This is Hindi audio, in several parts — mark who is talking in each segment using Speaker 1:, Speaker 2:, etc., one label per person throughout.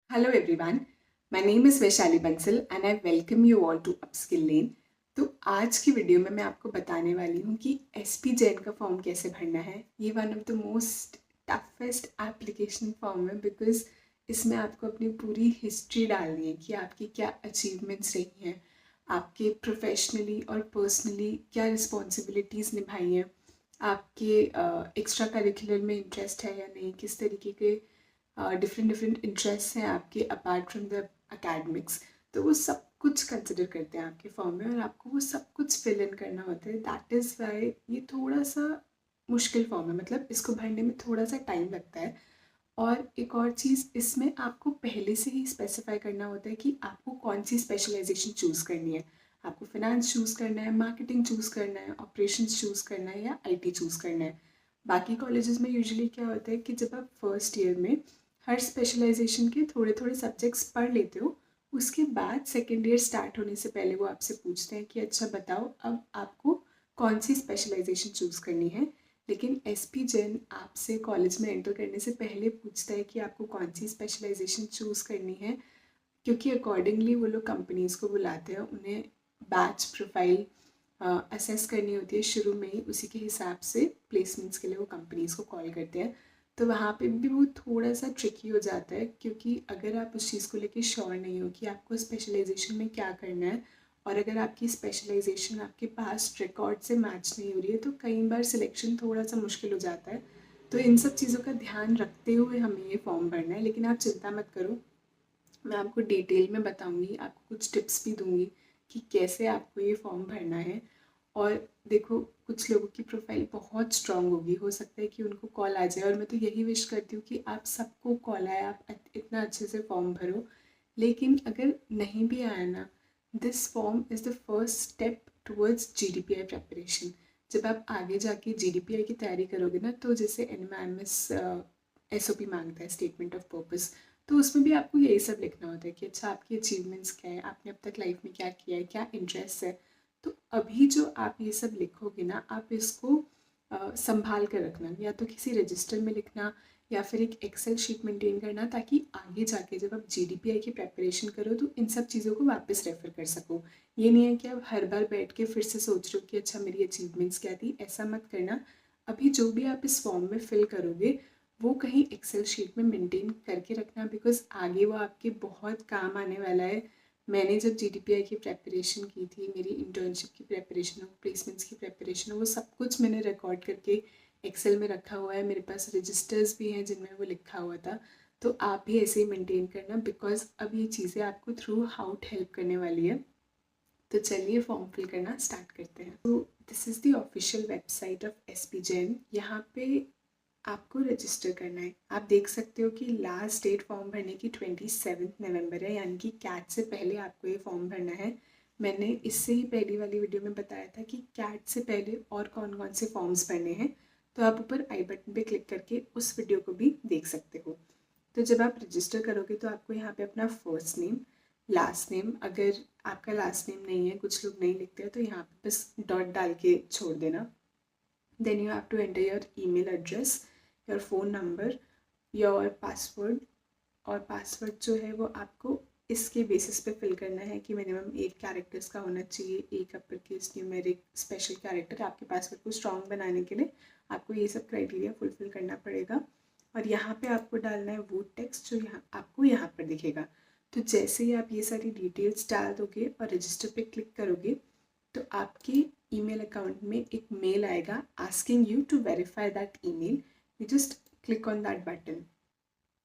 Speaker 1: Hello everyone, my name is Vaishali Bansal and I welcome you all to Upskill Lane। तो आज की वीडियो में मैं आपको बताने वाली हूँ कि एसपी जैन का फॉर्म कैसे भरना है। ये one of the most toughest application form है बिकॉज इसमें आपको अपनी पूरी हिस्ट्री डालनी है कि आपकी क्या अचीवमेंट्स रही हैं, आपके प्रोफेशनली और पर्सनली क्या रिस्पॉन्सिबिलिटीज़ निभाई हैं, आपके एक्स्ट्रा करिकुलर में इंटरेस्ट है या नहीं, किस तरीके के डिफरेंट डिफरेंट इंटरेस्ट हैं आपके अपार्ट फ्रॉम द अकेडमिक्स। तो वो सब कुछ कंसिडर करते हैं आपके फॉर्म में और आपको वो सब कुछ फिल इन करना होता है। दैट इज़ वाई ये थोड़ा सा मुश्किल फॉर्म है, मतलब इसको भरने में थोड़ा सा टाइम लगता है। और एक और चीज़, इसमें आपको पहले से ही स्पेसिफाई करना होता है कि आपको कौन सी स्पेशलाइजेशन चूज़ करनी है। आपको फिनेंस चूज़ करना है, मार्केटिंग चूज़ करना है, ऑपरेशंस चूज़ करना है या आईटी चूज़ करना है। बाकी कॉलेजेस में यूजुअली क्या होता है कि जब आप फर्स्ट ईयर में हर स्पेशलाइजेशन के थोड़े थोड़े सब्जेक्ट्स पढ़ लेते हो, उसके बाद सेकेंड ईयर स्टार्ट होने से पहले वो आपसे पूछते हैं कि अच्छा बताओ अब आपको कौन सी स्पेशलाइजेशन चूज़ करनी है। लेकिन एसपी जैन आपसे कॉलेज में एंटर करने से पहले पूछता है कि आपको कौन सी स्पेशलाइजेशन चूज़ करनी है, क्योंकि अकॉर्डिंगली वो लोग कंपनीज़ को बुलाते हैं, उन्हें बैच प्रोफाइल असेस करनी होती है शुरू में ही, उसी के हिसाब से प्लेसमेंट्स के लिए वो कंपनीज़ को कॉल करते हैं। तो वहाँ पे भी वो थोड़ा सा ट्रिकी हो जाता है, क्योंकि अगर आप उस चीज़ को लेके श्योर नहीं हो कि आपको स्पेशलाइजेशन में क्या करना है और अगर आपकी स्पेशलाइजेशन आपके पास रिकॉर्ड से मैच नहीं हो रही है तो कई बार सिलेक्शन थोड़ा सा मुश्किल हो जाता है। तो इन सब चीज़ों का ध्यान रखते हुए हमें ये फॉर्म भरना है। लेकिन आप चिंता मत करो, मैं आपको डिटेल में बताऊंगी, आपको कुछ टिप्स भी दूंगी कि कैसे आपको ये फॉर्म भरना है। और देखो, कुछ लोगों की प्रोफाइल बहुत स्ट्रांग होगी, हो सकता है कि उनको कॉल आ जाए, और मैं तो यही विश करती हूँ कि आप सबको कॉल आए, आप इतना अच्छे से फॉर्म भरो। लेकिन अगर नहीं भी आया ना, this form is the first step towards GDPI preparation. जब आप आगे जाके जीडीपीआई की तैयारी करोगे ना, तो जैसे एनएमएमएस एसओपी मांगता है, स्टेटमेंट ऑफ पर्पस, तो उसमें भी आपको यही सब लिखना होता है कि अच्छा आपकी अचीवमेंट्स क्या है, आपने अब तक लाइफ में क्या किया है, क्या इंटरेस्ट है। तो अभी जो आप ये सब लिखोगे ना, आप इसको संभाल कर रखना, या तो किसी रजिस्टर में लिखना या फिर एक एक्सेल शीट मेंटेन करना, ताकि आगे जाके जब आप जीडीपीआई की प्रेपरेशन करो तो इन सब चीज़ों को वापस रेफर कर सको। ये नहीं है कि आप हर बार बैठ के फिर से सोच रहे हो कि अच्छा मेरी अचीवमेंट्स क्या थी, ऐसा मत करना। अभी जो भी आप इस फॉर्म में फिल करोगे वो कहीं एक्सेल शीट में मेंटेन करके रखना, बिकॉज आगे वो आपके बहुत काम आने वाला है। मैंने जब जीडीपीआई की प्रेपरेशन की थी, मेरी इंटर्नशिप की प्रेपरेशन हो, प्लेसमेंट्स की प्रेपरेशन हो, वो सब कुछ मैंने रिकॉर्ड करके एक्सेल में रखा हुआ है। मेरे पास रजिस्टर्स भी हैं जिनमें वो लिखा हुआ था। तो आप भी ऐसे ही मेंटेन करना, बिकॉज अब ये चीज़ें आपको थ्रू आउट हेल्प करने वाली है। तो चलिए फॉर्म फिल करना स्टार्ट करते हैं। तो this is the official website of SP Jain. यहाँ पे आपको रजिस्टर करना है। आप देख सकते हो कि लास्ट डेट फॉर्म भरने की 27 नवंबर है, यानी कि कैट से पहले आपको ये फॉर्म भरना है। मैंने इससे ही पहली वाली वीडियो में बताया था कि कैट से पहले और कौन कौन से फॉर्म्स भरने हैं, तो आप ऊपर आई बटन पे क्लिक करके उस वीडियो को भी देख सकते हो। तो जब आप रजिस्टर करोगे तो आपको यहाँ पे अपना फर्स्ट नेम, लास्ट नेम, अगर आपका लास्ट नेम नहीं है, कुछ लोग नहीं लिखते हैं, तो यहाँ पे बस डॉट डाल के छोड़ देना। Then you have to enter your email address, your phone number, your password. और पासवर्ड जो है वो आपको इसके बेसिस पे फिल करना है कि मिनिमम 8 कैरेक्टर्स का होना चाहिए, एक upper case, numeric, special character. आपके पासवर्ड को स्ट्रॉन्ग बनाने के लिए आपको ये सब क्राइटेरिया फुलफिल करना पड़ेगा। और यहाँ पे आपको डालना है वो टेक्स्ट जो यहाँ आपको यहाँ पर दिखेगा। तो जैसे ही आप ये सारी डिटेल्स डाल दोगे और रजिस्टर पे क्लिक करोगे तो आपके ईमेल अकाउंट में एक मेल आएगा asking you to verify that email. You just click on that button.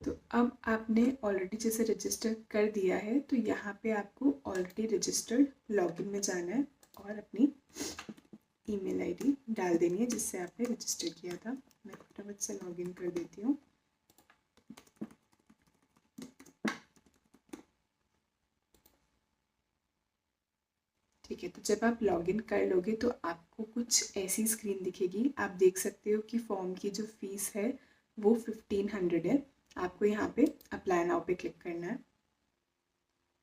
Speaker 1: तो अब आपने ऑलरेडी जैसे रजिस्टर कर दिया है, तो यहाँ पे आपको ऑलरेडी रजिस्टर्ड लॉगिन में जाना है और अपनी ईमेल आईडी डाल देनी है जिससे आपने रजिस्टर किया था। मैं फटाफट से लॉगिन कर देती हूँ। ठीक है, तो जब आप लॉगिन कर लोगे तो आपको कुछ ऐसी स्क्रीन दिखेगी। आप देख सकते हो कि फॉर्म की जो फीस है वो 1500 है। आपको यहाँ पे अप्लाई नाउ पे क्लिक करना है।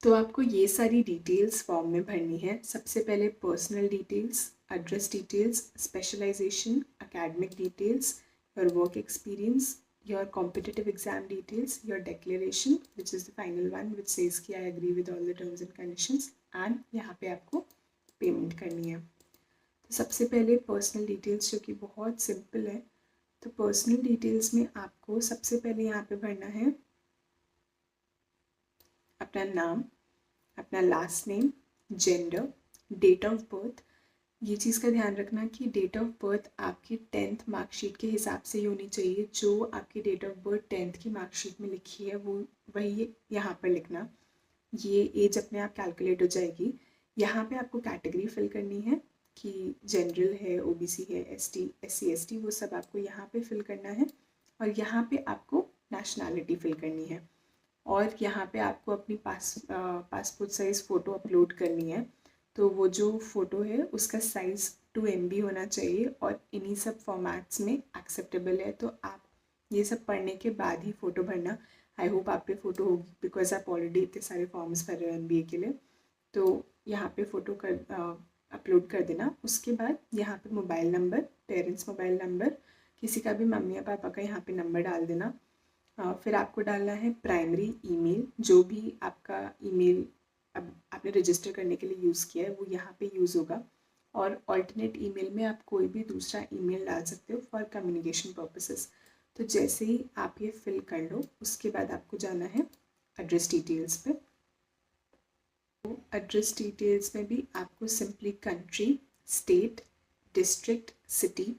Speaker 1: तो आपको ये सारी डिटेल्स फॉर्म में भरनी है। सबसे पहले personal details, address details, specialization, academic details, your work experience, your competitive exam details, your declaration which is the final one which says कि I agree with all the terms and conditions, and यहाँ पे आपको पेमेंट करनी है। तो सबसे पहले पर्सनल डिटेल्स जो कि बहुत सिंपल है। तो पर्सनल डिटेल्स में आपको सबसे पहले यहाँ पे भरना है अपना नाम, अपना last name, gender, date of birth. ये चीज़ का ध्यान रखना कि डेट ऑफ बर्थ आपकी 10th मार्कशीट के हिसाब से ही होनी चाहिए। जो आपकी डेट ऑफ बर्थ 10th की मार्कशीट में लिखी है वो वही यहाँ पर लिखना। ये एज अपने आप कैलकुलेट हो जाएगी। यहाँ पे आपको कैटेगरी फिल करनी है कि जनरल है, ओबीसी है, एसटी, एससी, एसटी, वो सब आपको यहाँ पे फिल करना है। और यहाँ पे आपको नेशनैलिटी फिल करनी है। और यहाँ पे आपको अपनी पासपोर्ट साइज़ फ़ोटो अपलोड करनी है। तो वो जो फ़ोटो है उसका साइज़ 2 MB होना चाहिए और इन्हीं सब फॉर्मेट्स में एक्सेप्टेबल है। तो आप ये सब पढ़ने के बाद ही फ़ोटो भरना। आई होप आप पे फ़ोटो होगी बिकॉज आप ऑलरेडी इतने सारे फॉर्म्स भर रहे हो MBA के लिए। तो यहाँ पे फ़ोटो अपलोड कर देना। उसके बाद यहाँ पे mobile number, parents mobile number, किसी का भी मम्मी या पापा का यहाँ पे नंबर डाल देना। फिर आपको डालना है प्राइमरी ईमेल, जो भी आपका ईमेल अब आपने रजिस्टर करने के लिए यूज़ किया है वो यहाँ पे यूज़ होगा। और ऑल्टरनेट ईमेल में आप कोई भी दूसरा ईमेल डाल सकते हो फॉर कम्युनिकेशन पर्पसेस। तो जैसे ही आप ये फिल कर लो उसके बाद आपको जाना है एड्रेस डिटेल्स पे। तो एड्रेस डिटेल्स में भी आपको simply country, state, district, city,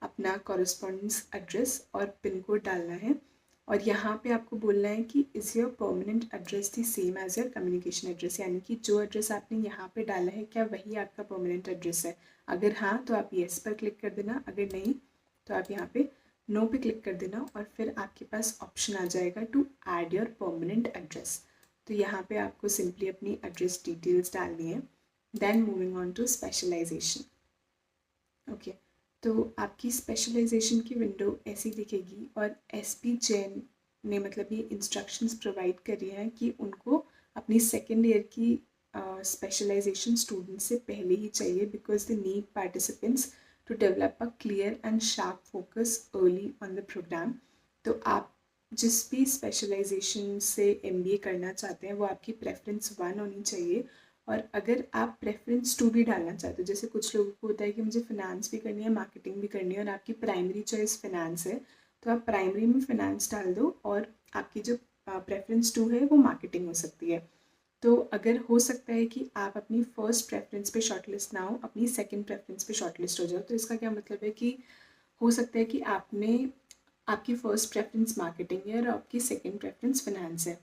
Speaker 1: अपना कॉरेस्पॉन्डेंस एड्रेस और पिन कोड डालना है। और यहाँ पे आपको बोलना है कि is your permanent address the same as your communication address, यानी कि जो एड्रेस आपने यहाँ पे डाला है क्या वही आपका परमानेंट एड्रेस है। अगर हाँ तो आप येस पर क्लिक कर देना, अगर नहीं तो आप यहाँ पे नो पे क्लिक कर देना। और फिर आपके पास ऑप्शन आ जाएगा to add your permanent address. तो यहाँ पे आपको सिंपली अपनी एड्रेस डिटेल्स डालनी है। Then moving on to specialization. Okay, तो आपकी स्पेशलाइजेशन की विंडो ऐसी दिखेगी। और एसपी जैन ने मतलब ये इंस्ट्रक्शंस प्रोवाइड करी हैं कि उनको अपनी सेकेंड ईयर की स्पेशलाइजेशन स्टूडेंट्स से पहले ही चाहिए because they need participants to develop a clear and sharp focus early on the programme. तो आप जिस भी स्पेशलाइजेशन से MBA करना चाहते हैं वो आपकी प्रेफरेंस 1 होनी चाहिए। और अगर आप प्रेफरेंस 2 भी डालना चाहते हो, जैसे कुछ लोगों को होता है कि मुझे फिनेंस भी करनी है, मार्केटिंग भी करनी है और आपकी प्राइमरी चॉइस फिनेंस है, तो आप प्राइमरी में फिनेंस डाल दो और आपकी जो प्रेफरेंस 2 है वो मार्केटिंग हो सकती है। तो अगर हो सकता है कि आप अपनी फर्स्ट प्रेफरेंस पे शॉर्टलिस्ट ना हो, अपनी सेकंड प्रेफरेंस पे शॉर्टलिस्ट हो जाओ। तो इसका क्या मतलब है कि हो सकता है कि आपकी फ़र्स्ट प्रेफरेंस मार्केटिंग है और आपकी सेकंड प्रेफरेंस फिनेंस है।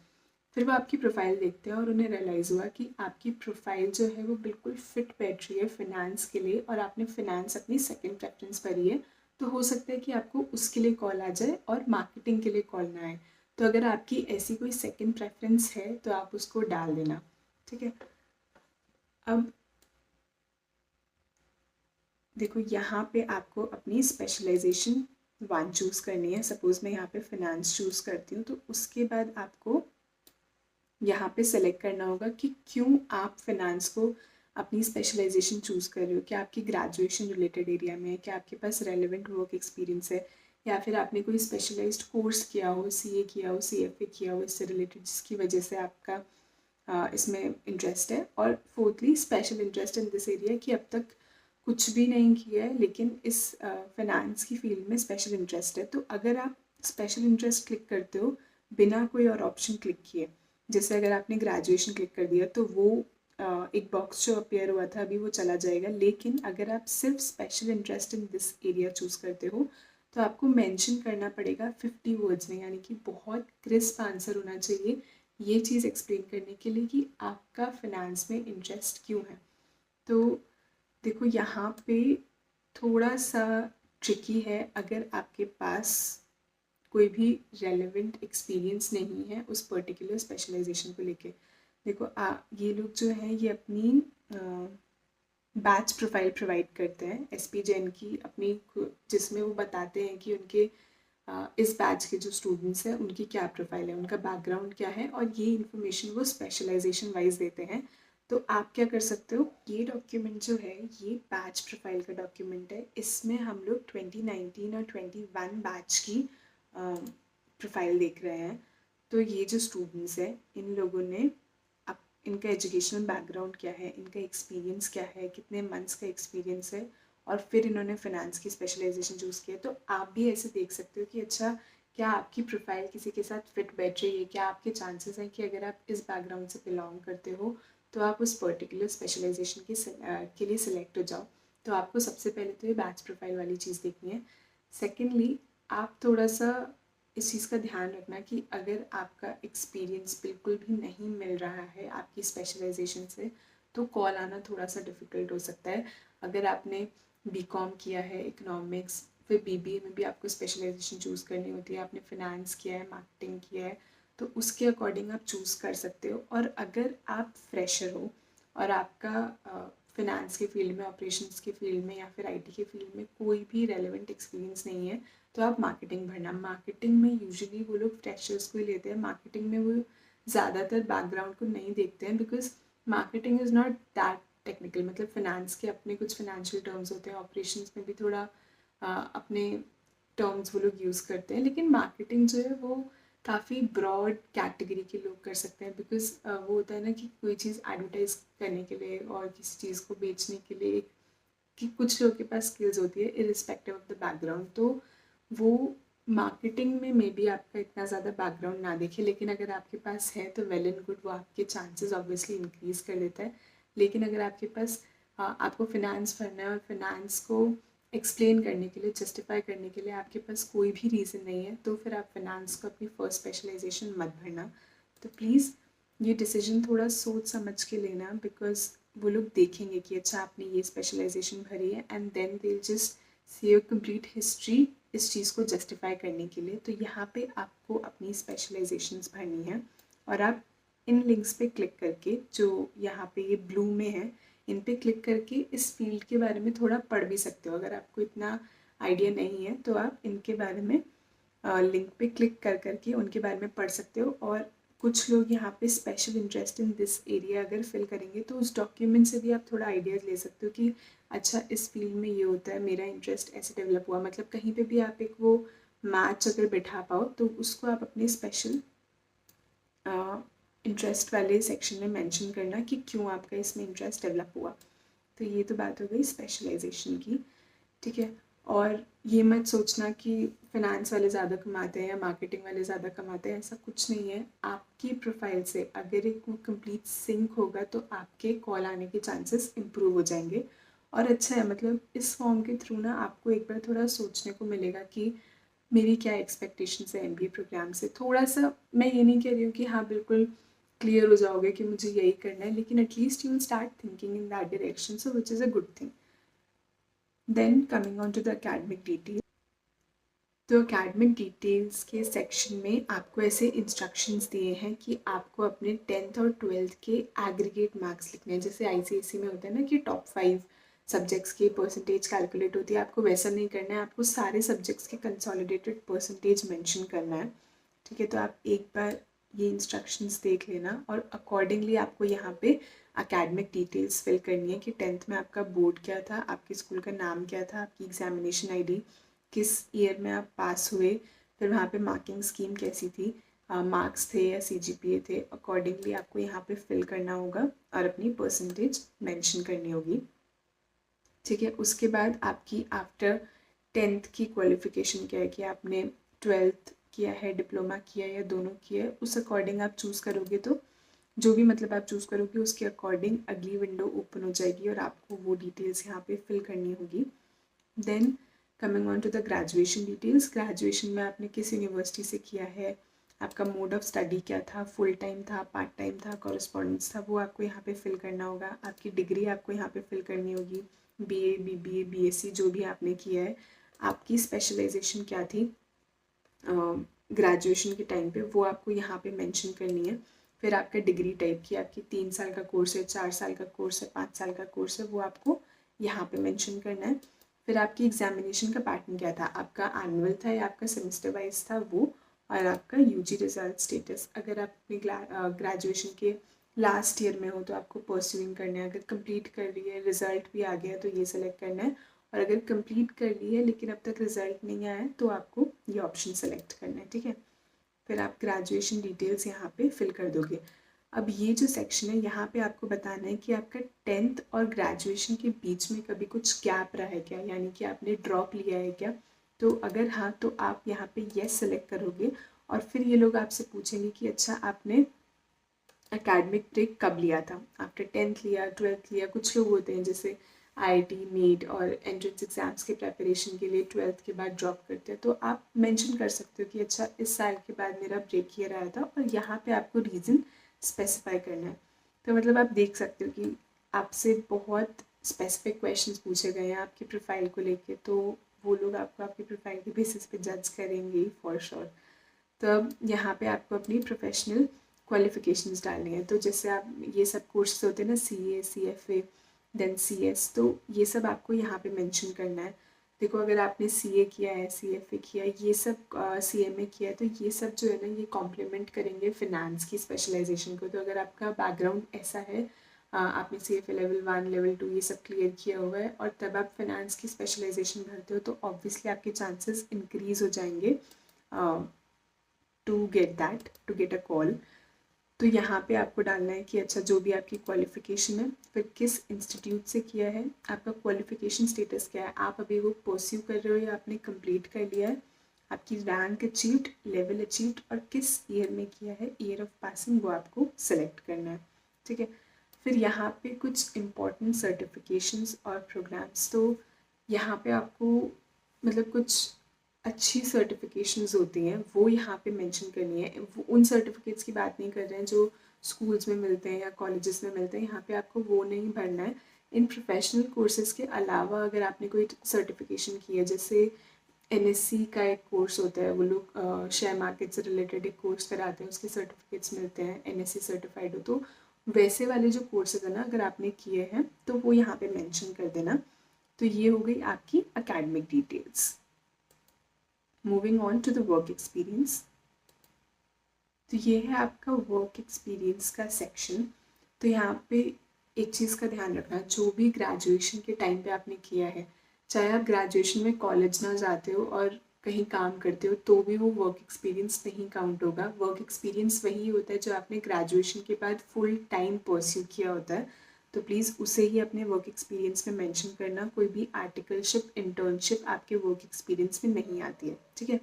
Speaker 1: फिर वो आपकी प्रोफाइल देखते हैं और उन्हें रियलाइज़ हुआ कि आपकी प्रोफाइल जो है वो बिल्कुल फिट बैठ रही है फिनेंस के लिए और आपने फिनेंस अपनी सेकंड प्रेफरेंस भरी है। तो हो सकता है कि आपको उसके लिए कॉल आ जाए और मार्केटिंग के लिए कॉल ना आए। तो अगर आपकी ऐसी कोई सेकंड प्रेफरेंस है तो आप उसको डाल देना, ठीक है। अब देखो यहाँ पे आपको अपनी स्पेशलाइजेशन 1 चूज़ करनी है। सपोज़ मैं यहाँ पे फिनेंस चूज़ करती हूँ तो उसके बाद आपको यहाँ पे सेलेक्ट करना होगा कि क्यों आप फिनेंस को अपनी स्पेशलाइजेशन चूज़ कर रहे हो। क्या आपकी ग्रेजुएशन रिलेटेड एरिया में है, क्या आपके पास रेलेवेंट वर्क एक्सपीरियंस है, या फिर आपने कोई स्पेशलाइज्ड कोर्स किया हो, CA किया हो, CFA किया हो इससे रिलेटेड, जिसकी वजह से आपका इसमें इंटरेस्ट है। और fourthly special interest in this area कि अब तक कुछ भी नहीं किया है लेकिन इस फाइनेंस की फील्ड में स्पेशल इंटरेस्ट है। तो अगर आप स्पेशल इंटरेस्ट क्लिक करते हो बिना कोई और ऑप्शन क्लिक किए, जैसे अगर आपने ग्रेजुएशन क्लिक कर दिया तो वो एक बॉक्स जो अपीयर हुआ था अभी वो चला जाएगा। लेकिन अगर आप सिर्फ special interest in this area choose करते हो तो आपको मेंशन करना पड़ेगा 50 वर्ड्स में, यानी कि बहुत क्रिस्प आंसर होना चाहिए ये चीज़ एक्सप्लेन करने के लिए कि आपका फिनेंस में इंटरेस्ट क्यों है। तो देखो यहाँ पे थोड़ा सा ट्रिकी है। अगर आपके पास कोई भी रेलेवेंट एक्सपीरियंस नहीं है उस पर्टिकुलर स्पेशलाइजेशन को लेके। देखो ये लोग जो हैं ये अपनी बैच प्रोफाइल प्रोवाइड करते हैं SP जैन की अपनी, जिसमें वो बताते हैं कि उनके इस बैच के जो स्टूडेंट्स हैं उनकी क्या प्रोफाइल है, उनका बैकग्राउंड क्या है, और ये इन्फॉर्मेशन वो स्पेशलाइजेशन वाइज देते हैं। तो आप क्या कर सकते हो, ये डॉक्यूमेंट जो है ये बैच प्रोफाइल का डॉक्यूमेंट है। इसमें हम लोग 2019 और 21 बैच की प्रोफाइल देख रहे हैं, तो ये जो स्टूडेंट्स हैं इन लोगों ने अब इनका एजुकेशनल बैकग्राउंड क्या है, इनका एक्सपीरियंस क्या है, कितने मंथ्स का एक्सपीरियंस है, और फिर इन्होंने फिनेंस की स्पेशलाइजेशन चूज़ की है। तो आप भी ऐसे देख सकते हो कि अच्छा क्या आपकी प्रोफाइल किसी के साथ फिट बैठ रही है, क्या आपके चांसेस हैं कि अगर आप इस बैकग्राउंड से बिलोंग करते हो तो आप उस पर्टिकुलर स्पेशलाइजेशन के लिए सिलेक्ट हो जाओ। तो आपको सबसे पहले तो ये बैच प्रोफाइल वाली चीज़ देखनी है। सेकेंडली, आप थोड़ा सा इस चीज़ का ध्यान रखना कि अगर आपका एक्सपीरियंस बिल्कुल भी नहीं मिल रहा है आपकी स्पेशलाइजेशन से, तो कॉल आना थोड़ा सा डिफ़िकल्ट हो सकता है। अगर आपने बीकॉम किया है इकोनॉमिक्स, फिर बीबीए में भी आपको स्पेशलाइजेशन चूज़ करनी होती है, आपने फिनेंस किया है, मार्केटिंग किया है, तो उसके अकॉर्डिंग आप चूज़ कर सकते हो। और अगर आप फ्रेशर हो और आपका फिनेंस के फील्ड में, ऑपरेशंस के फील्ड में या फिर आईटी के फील्ड में कोई भी रेलेवेंट एक्सपीरियंस नहीं है, तो आप मार्केटिंग भरना। मार्केटिंग में यूजुअली वो लोग फ्रेशर्स को ही लेते हैं। मार्केटिंग में वो ज़्यादातर बैकग्राउंड को नहीं देखते हैं, because marketing is not that technical. मतलब फिनेंस के अपने कुछ फिनेंशियल टर्म्स होते हैं, ऑपरेशंस में भी थोड़ा अपने टर्म्स वो लोग यूज़ करते हैं, लेकिन मार्केटिंग जो है वो काफ़ी ब्रॉड कैटेगरी के लोग कर सकते हैं। बिकॉज वो होता है ना कि कोई चीज़ एडवर्टाइज करने के लिए और किसी चीज़ को बेचने के लिए कि कुछ लोगों के पास स्किल्स होती है इरिस्पेक्टिव ऑफ द बैकग्राउंड। तो वो मार्केटिंग में मे बी आपका इतना ज़्यादा बैकग्राउंड ना देखे, लेकिन अगर आपके पास है तो वेल एंड गुड, वो आपके चांसेस ऑब्वियसली इंक्रीज़ कर देता है। लेकिन अगर आपके पास आपको फिनेंस भरना है और फिनेंस को एक्सप्लेन करने के लिए, जस्टिफाई करने के लिए आपके पास कोई भी रीज़न नहीं है, तो फिर आप फिनेंस को अपनी फर्स्ट स्पेशलाइजेशन मत भरना। तो प्लीज़ ये डिसीजन थोड़ा सोच समझ के लेना, बिकॉज वो लोग देखेंगे कि अच्छा आपने ये स्पेशलाइजेशन भरी है, and then they just see your complete history इस चीज़ को जस्टिफाई करने के लिए। तो यहाँ पे आपको अपनी स्पेशलाइजेशंस भरनी है, और आप इन लिंक्स पे क्लिक करके, जो यहाँ पे ये ब्लू में है, इन पे क्लिक करके इस फील्ड के बारे में थोड़ा पढ़ भी सकते हो। अगर आपको इतना आइडिया नहीं है तो आप इनके बारे में लिंक पे क्लिक कर करके उनके बारे में पढ़ सकते हो। और कुछ लोग यहाँ पे special interest in this area अगर फिल करेंगे तो उस डॉक्यूमेंट से भी आप थोड़ा आइडियाज़ ले सकते हो कि अच्छा इस फील्ड में ये होता है, मेरा इंटरेस्ट ऐसे डेवलप हुआ। मतलब कहीं पे भी आप एक वो मैच अगर बिठा पाओ तो उसको आप अपने स्पेशल इंटरेस्ट वाले सेक्शन में मेंशन करना कि क्यों आपका इसमें इंटरेस्ट डेवलप हुआ। तो ये तो बात हो गई स्पेशलाइजेशन की, ठीक है। और ये मत सोचना कि फिनेंस वाले ज़्यादा कमाते हैं या मार्केटिंग वाले ज़्यादा कमाते हैं, ऐसा कुछ नहीं है। आपकी प्रोफाइल से अगर एक वो कंप्लीट सिंक होगा तो आपके कॉल आने के चांसेस इम्प्रूव हो जाएंगे। और अच्छा है, मतलब इस फॉर्म के थ्रू ना आपको एक बार थोड़ा सोचने को मिलेगा कि मेरी क्या एक्सपेक्टेशंस है एमबीए प्रोग्राम से। थोड़ा सा, मैं ये नहीं कह रही हूँ कि हाँ बिल्कुल क्लियर हो जाओगे कि मुझे यही करना है, लेकिन at least you will start thinking in that direction, so which is a good thing. Then coming on to the academic detail, तो एकेडमिक डिटेल्स के सेक्शन में आपको ऐसे इंस्ट्रक्शंस दिए हैं कि आपको अपने 10th और 12th के एग्रीगेट मार्क्स लिखने हैं। जैसे आईसीएसई में होता है ना कि टॉप 5 सब्जेक्ट्स की परसेंटेज कैलकुलेट होती है, आपको वैसा नहीं करना है। आपको सारे सब्जेक्ट्स के कंसोलिडेटेड परसेंटेज मेंशन करना है, ठीक है। तो आप एक बार ये इंस्ट्रक्शंस देख लेना, और अकॉर्डिंगली आपको यहाँ पे एकेडमिक डिटेल्स फिल करनी है कि 10th में आपका बोर्ड क्या था, आपके स्कूल का नाम क्या था, आपकी एग्जामिनेशन आईडी, किस ईयर में आप पास हुए, फिर वहाँ पे मार्किंग स्कीम कैसी थी, मार्क्स थे या सीजीपीए थे, अकॉर्डिंगली आपको यहाँ पे फिल करना होगा और अपनी परसेंटेज मेंशन करनी होगी, ठीक है। उसके बाद आपकी आफ्टर 10th की क्वालिफिकेशन क्या है, कि आपने 12th किया है, डिप्लोमा किया है या दोनों किया है, उस अकॉर्डिंग आप चूज़ करोगे। तो जो भी मतलब आप चूज़ करोगे उसके अकॉर्डिंग अगली विंडो ओपन हो जाएगी और आपको वो डिटेल्स यहाँ पे फिल करनी होगी। Then coming on to the graduation details, graduation में आपने किस यूनिवर्सिटी से किया है, आपका मोड ऑफ स्टडी क्या था, फुल टाइम था, पार्ट टाइम था, कॉरेस्पॉन्डेंस था, वो आपको यहाँ पे फिल करना होगा। आपकी डिग्री आपको यहाँ पे फिल करनी होगी, बीए, बीबीए, बीएससी जो भी आपने किया है। आपकी स्पेशलाइजेशन क्या थी ग्रेजुएशन के टाइम पे, वो आपको यहाँ पे मेंशन करनी है। फिर आपका डिग्री टाइप की, आपकी 3 साल का कोर्स है, 4 साल का कोर्स है, 5 साल का कोर्स है, वो आपको यहाँ पे मेंशन करना है। फिर आपकी एग्जामिनेशन का पैटर्न क्या था, आपका एनुअल था या आपका सेमेस्टर वाइज था वो, और आपका यूजी रिजल्ट स्टेटस। अगर आप अपनी ग्रेजुएशन के लास्ट ईयर में हो तो आपको परस्यूइंग करना है, अगर कंप्लीट कर रही है, रिजल्ट भी आ गया तो ये सेलेक्ट करना है, और अगर कंप्लीट कर ली है लेकिन अब तक रिजल्ट नहीं आया है तो आपको ये ऑप्शन सेलेक्ट करना है, ठीक है। फिर आप ग्रेजुएशन डिटेल्स यहाँ पे फिल कर दोगे। अब ये जो सेक्शन है यहाँ पे आपको बताना है कि आपका 10th और ग्रेजुएशन के बीच में कभी कुछ गैप रहा है क्या, यानी कि आपने ड्रॉप लिया है क्या। तो अगर हाँ तो आप यहाँ पे येस सेलेक्ट करोगे और फिर ये लोग आपसे पूछेंगे कि अच्छा आपने एकेडमिक ब्रेक कब लिया था, आफ्टर 10th लिया, 12th लिया। कुछ लोग होते हैं जैसे आईआईटी, नीट और एंट्रेंस एग्जाम्स के प्रेपरेशन के लिए 12th के बाद ड्रॉप करते हैं। तो आप मेंशन कर सकते हो कि अच्छा इस साल के बाद मेरा ब्रेक ये रहा था, और यहाँ पे आपको रीज़न स्पेसिफाई करना है। तो मतलब आप देख सकते हो कि आपसे बहुत स्पेसिफिक क्वेश्चंस पूछे गए हैं आपकी प्रोफाइल को लेके, तो वो लोग आपको आपकी प्रोफाइल के बेसिस पे जज करेंगे फॉर श्योर। तो अब यहाँ पे आपको अपनी प्रोफेशनल क्वालिफिकेशंस डालनी है। तो जैसे आप ये सब कोर्सेज होते हैं ना, CA, CFA, देन CS, तो ये सब आपको यहाँ पे मेंशन करना है। देखो अगर आपने CA किया है, CFA किया है, ये सब CMA किया है, तो ये सब जो है ना ये कॉम्प्लीमेंट करेंगे फिनेंस की स्पेशलाइजेशन को। तो अगर आपका बैकग्राउंड ऐसा है, आपने CFA लेवल 1, लेवल 2 ये सब क्लियर किया हुआ है और तब आप फिनेंस की स्पेशलाइजेशन भरते हो, तो ऑब्वियसली आपके चांसेस इंक्रीज हो जाएंगे टू गेट अ कॉल। तो यहाँ पे आपको डालना है कि अच्छा जो भी आपकी क्वालिफिकेशन है, फिर किस इंस्टीट्यूट से किया है, आपका क्वालिफिकेशन स्टेटस क्या है, आप अभी वो परस्यू कर रहे हो या आपने कंप्लीट कर लिया है, आपकी रैंक अचीव्ड, लेवल अचीव्ड और किस ईयर में किया है, ईयर ऑफ पासिंग, वो आपको सेलेक्ट करना है। ठीक है। फिर यहाँ पे कुछ इम्पॉर्टेंट सर्टिफिकेशंस और प्रोग्राम्स, तो यहाँ पे आपको मतलब कुछ अच्छी सर्टिफिकेशंस होती हैं वो यहाँ पे मेंशन करनी है। वो उन सर्टिफिकेट्स की बात नहीं कर रहे हैं जो स्कूल्स में मिलते हैं या कॉलेजेस में मिलते हैं, यहाँ पे आपको वो नहीं भरना है। इन प्रोफेशनल कोर्सेज़ के अलावा अगर आपने कोई सर्टिफिकेशन की है, जैसे NSC का एक कोर्स होता है, वो लोग शेयर मार्केट से रिलेटेड एक कोर्स कराते हैं, उसके सर्टिफिकेट्स मिलते हैं, NSC सर्टिफाइड हो, तो वैसे वाले जो कोर्सेज है ना अगर आपने किए हैं तो वो यहाँ पे मेंशन कर देना। तो ये हो गई आपकी academic details. Moving on to the work experience. तो ये है आपका वर्क एक्सपीरियंस का सेक्शन। तो यहाँ पे एक चीज़ का ध्यान रखना, जो भी ग्रेजुएशन के टाइम पे आपने किया है, चाहे आप ग्रेजुएशन में कॉलेज ना जाते हो और कहीं काम करते हो, तो भी वो वर्क एक्सपीरियंस नहीं काउंट होगा। वर्क एक्सपीरियंस वही होता है जो आपने ग्रेजुएशन के बाद फुल टाइम परस्यू किया होता है, तो प्लीज़ उसे ही अपने वर्क एक्सपीरियंस में मेंशन करना। कोई भी आर्टिकलशिप, इंटर्नशिप आपके वर्क एक्सपीरियंस में नहीं आती है। ठीक है।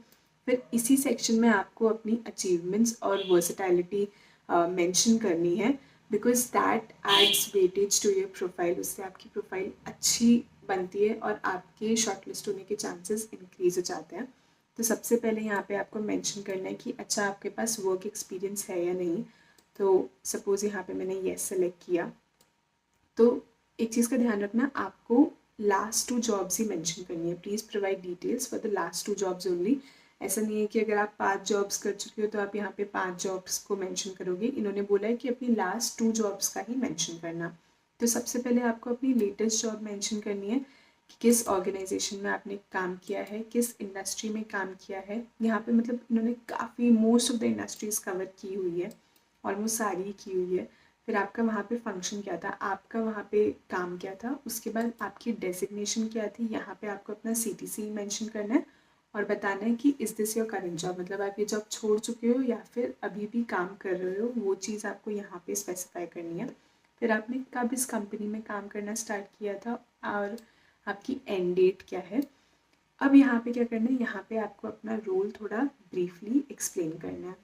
Speaker 1: फिर इसी सेक्शन में आपको अपनी अचीवमेंट्स और वर्सेटैलिटी मेंशन करनी है, because that adds weightage to your profile. उससे आपकी प्रोफाइल अच्छी बनती है और आपके शॉर्टलिस्ट होने के चांसेस इंक्रीज हो जाते हैं। तो सबसे पहले यहाँ पे आपको मेंशन करना है कि अच्छा आपके पास वर्क एक्सपीरियंस है या नहीं। तो सपोज़ यहाँ पे मैंने येस सेलेक्ट किया, तो एक चीज़ का ध्यान रखना, आपको लास्ट 2 जॉब्स ही मेंशन करनी है। Please provide details for the last 2 jobs only. ऐसा नहीं है कि अगर आप 5 जॉब्स कर चुके हो तो आप यहाँ पे 5 जॉब्स को मेंशन करोगे। इन्होंने बोला है कि अपनी लास्ट 2 जॉब्स का ही मेंशन करना। तो सबसे पहले आपको अपनी लेटेस्ट जॉब मेंशन करनी है कि किस ऑर्गेनाइजेशन में आपने काम किया है, किस इंडस्ट्री में काम किया है। यहाँ पे मतलब इन्होंने काफ़ी most of the industries cover की हुई है, ऑलमोस्ट सारी की हुई है। फिर आपका वहाँ पे फंक्शन क्या था, आपका वहाँ पे काम क्या था, उसके बाद आपकी डेजिग्नेशन क्या थी। यहाँ पे आपको अपना CTC मेंशन करना है और बताना है कि is this your current job, मतलब आप ये जॉब छोड़ चुके हो या फिर अभी भी काम कर रहे हो, वो चीज़ आपको यहाँ पे स्पेसिफाई करनी है। फिर आपने कब इस कंपनी में काम करना स्टार्ट किया था और आपकी एंड डेट क्या है। अब यहाँ पे क्या करना है, यहाँ पे आपको अपना रोल थोड़ा ब्रीफली एक्सप्लेन करना है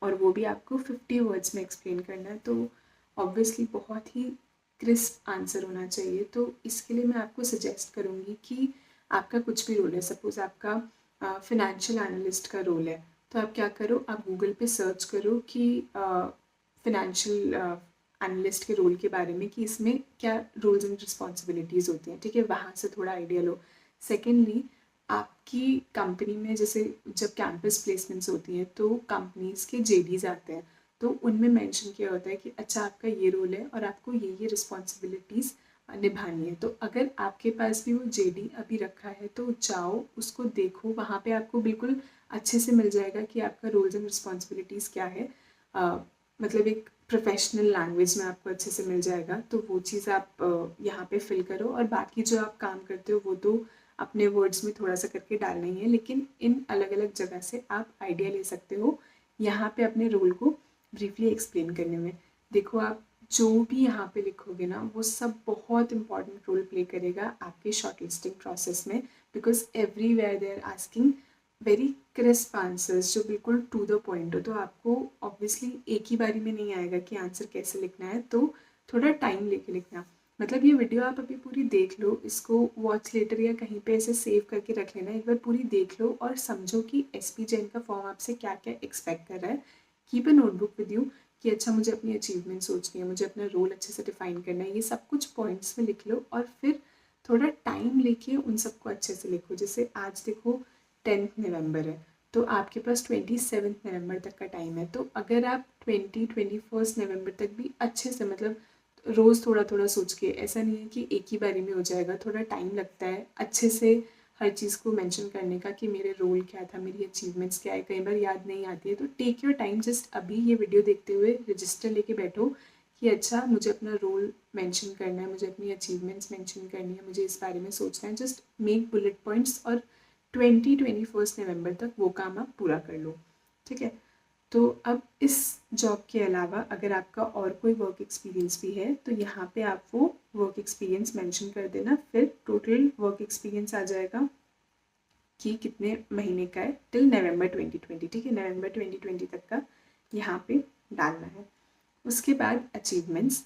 Speaker 1: और वो भी आपको 50 वर्ड्स में एक्सप्लेन करना है। तो ऑब्वियसली बहुत ही क्रिस्प आंसर होना चाहिए। तो इसके लिए मैं आपको सजेस्ट करूँगी कि आपका कुछ भी रोल है, सपोज़ आपका फिनेंशियल एनालिस्ट का रोल है, तो आप क्या करो, आप गूगल पे सर्च करो कि फिनेंशियल एनालिस्ट के रोल के बारे में, कि इसमें क्या रोल्स एंड रिस्पॉन्सिबिलिटीज़ होती हैं। ठीक है, वहाँ से थोड़ा आइडिया लो। सेकेंडली, आपकी कंपनी में जैसे जब कैंपस प्लेसमेंट्स होती हैं तो कंपनीज़ के JDs आते हैं, तो उनमें मेंशन किया होता है कि अच्छा आपका ये रोल है और आपको ये रिस्पॉन्सिबिलिटीज़ निभानी है। तो अगर आपके पास भी वो JD अभी रखा है तो जाओ उसको देखो, वहाँ पे आपको बिल्कुल अच्छे से मिल जाएगा कि आपका रोल्स एंड रिस्पॉन्सिबिलिटीज़ क्या है। मतलब एक प्रोफेशनल लैंग्वेज में आपको अच्छे से मिल जाएगा। तो वो चीज़ आप यहाँ पे फिल करो और बाकी जो आप काम करते हो वो तो अपने वर्ड्स में थोड़ा सा करके डालना ही है, लेकिन इन अलग अलग जगह से आप आइडिया ले सकते हो यहाँ पे अपने रोल को ब्रीफली एक्सप्लेन करने में। देखो, आप जो भी यहाँ पे लिखोगे ना, वो सब बहुत इंपॉर्टेंट रोल प्ले करेगा आपके शॉर्ट लिस्टिंग प्रोसेस में, because everywhere they are asking very crisp answers जो बिल्कुल टू द पॉइंट हो। तो आपको ऑब्वियसली एक ही बारी में नहीं आएगा कि आंसर कैसे लिखना है, तो थोड़ा टाइम लेके लिखना। मतलब ये वीडियो आप अभी पूरी देख लो, इसको वॉच लेटर या कहीं पे ऐसे सेव करके रख लेना, एक बार पूरी देख लो और समझो कि एसपी जैन का फॉर्म आपसे क्या क्या एक्सपेक्ट कर रहा है। Keep a notebook with you कि अच्छा मुझे अपनी अचीवमेंट सोचनी है, मुझे अपना रोल अच्छे से डिफाइन करना है, ये सब कुछ पॉइंट्स में लिख लो और फिर थोड़ा टाइम लेके उन सबको अच्छे से लिखो। जैसे आज देखो 10 नवंबर है, तो आपके पास 27 नवंबर तक का टाइम है। तो अगर आप 21 नवंबर तक भी अच्छे से, मतलब रोज़ थोड़ा थोड़ा सोच के, ऐसा नहीं है कि एक ही बारी में हो जाएगा, थोड़ा टाइम लगता है अच्छे से हर चीज़ को मेंशन करने का कि मेरे रोल क्या था, मेरी अचीवमेंट्स क्या है। कई बार याद नहीं आती है, तो टेक योर टाइम। जस्ट अभी ये वीडियो देखते हुए रजिस्टर लेके बैठो कि अच्छा मुझे अपना रोल मेंशन करना है, मुझे अपनी अचीवमेंट्स मेंशन करनी है, मुझे इस बारे में सोचना है। जस्ट मेक बुलेट पॉइंट्स और 21 नवंबर तक वो काम आप पूरा कर लो, ठीक है। तो अब इस जॉब के अलावा अगर आपका और कोई वर्क एक्सपीरियंस भी है, तो यहाँ पे आप वो वर्क एक्सपीरियंस मेंशन कर देना। फिर टोटल वर्क एक्सपीरियंस आ जाएगा कि कितने महीने का है, टिल नवंबर 2020, ठीक है। नवंबर 2020 तक का यहाँ पे डालना है। उसके बाद अचीवमेंट्स,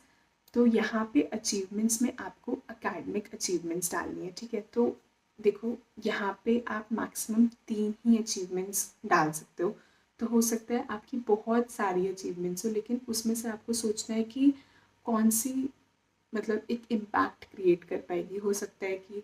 Speaker 1: तो यहाँ पे अचीवमेंट्स में आपको एकेडमिक अचीवमेंट्स डालनी है, ठीक है। तो देखो, यहाँ पे आप मैक्सिमम 3 ही अचीवमेंट्स डाल सकते हो। तो हो सकता है आपकी बहुत सारी अचीवमेंट्स हो, लेकिन उसमें से आपको सोचना है कि कौन सी मतलब एक इम्पैक्ट क्रिएट कर पाएगी। हो सकता है कि